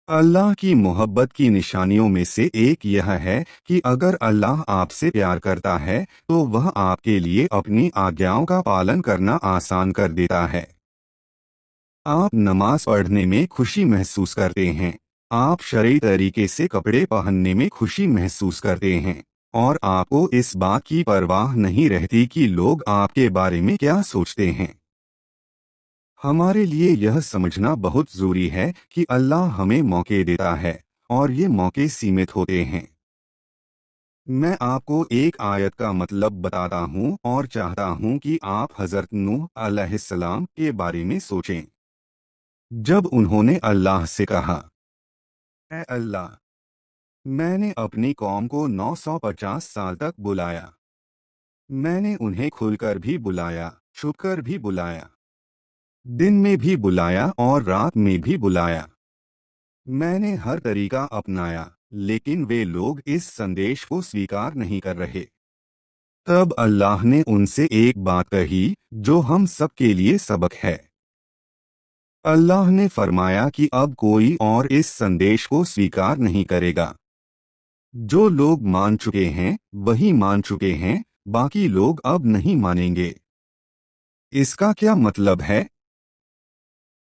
अल्लाह की मोहब्बत की निशानियों में से एक यह है कि अगर अल्लाह आपसे प्यार करता है तो वह आपके लिए अपनी आज्ञाओं का पालन करना आसान कर देता है। आप नमाज पढ़ने में खुशी महसूस करते हैं, आप शरई तरीके से कपड़े पहनने में खुशी महसूस करते हैं, और आपको इस बात की परवाह नहीं रहती कि लोग आपके बारे में क्या सोचते हैं। हमारे लिए यह समझना बहुत ज़रूरी है कि अल्लाह हमें मौके देता है, और ये मौके सीमित होते हैं। मैं आपको एक आयत का मतलब बताता हूँ और चाहता हूँ कि आप हज़रत नूह अलैहिस्सलाम के बारे में सोचें। जब उन्होंने अल्लाह से कहा, ऐ अल्लाह, मैंने अपनी कौम को 950 साल तक बुलाया। मैंने उन्हें खुलकर भी बुलाया, छुपकर भी बुलाया, दिन में भी बुलाया और रात में भी बुलाया। मैंने हर तरीका अपनाया, लेकिन वे लोग इस संदेश को स्वीकार नहीं कर रहे। तब अल्लाह ने उनसे एक बात कही जो हम सब के लिए सबक है। अल्लाह ने फरमाया कि अब कोई और इस संदेश को स्वीकार नहीं करेगा। जो लोग मान चुके हैं वही मान चुके हैं, बाकी लोग अब नहीं मानेंगे। इसका क्या मतलब है?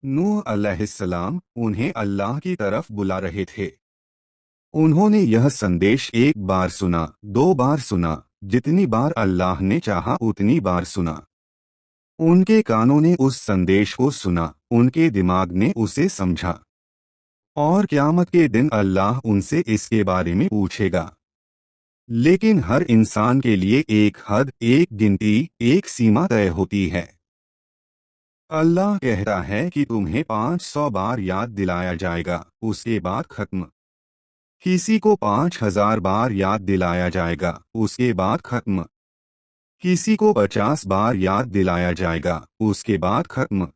नूह अलैहिस्सलाम उन्हें अल्लाह की तरफ बुला रहे थे। उन्होंने यह संदेश एक बार सुना, 2 बार सुना, जितनी बार अल्लाह ने चाहा उतनी बार सुना। उनके कानों ने उस संदेश को सुना, उनके दिमाग ने उसे समझा। और क़यामत के दिन अल्लाह उनसे इसके बारे में पूछेगा। लेकिन हर इंसान के लिए एक हद, एक गिनती, एक सीमा तय होती है। अल्लाह कहता है कि तुम्हें 500 बार याद दिलाया जाएगा, उसके बाद खत्म। किसी को 5000 बार याद दिलाया जाएगा, उसके बाद खत्म। किसी को 50 बार याद दिलाया जाएगा, उसके बाद खत्म।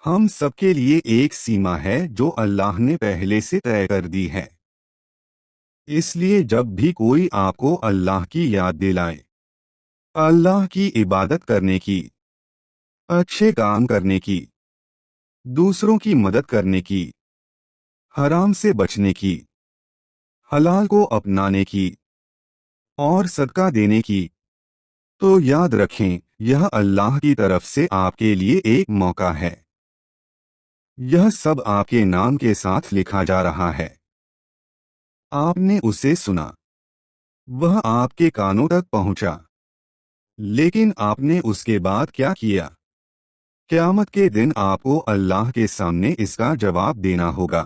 हम सबके लिए एक सीमा है जो अल्लाह ने पहले से तय कर दी है। इसलिए जब भी कोई आपको अल्लाह की याद दिलाए, अल्लाह की इबादत करने की, अच्छे काम करने की, दूसरों की मदद करने की, हराम से बचने की, हलाल को अपनाने की और सदका देने की, तो याद रखें, यह अल्लाह की तरफ से आपके लिए एक मौका है। यह सब आपके नाम के साथ लिखा जा रहा है। आपने उसे सुना, वह आपके कानों तक पहुंचा, लेकिन आपने उसके बाद क्या किया? क़यामत के दिन आपको अल्लाह के सामने इसका जवाब देना होगा।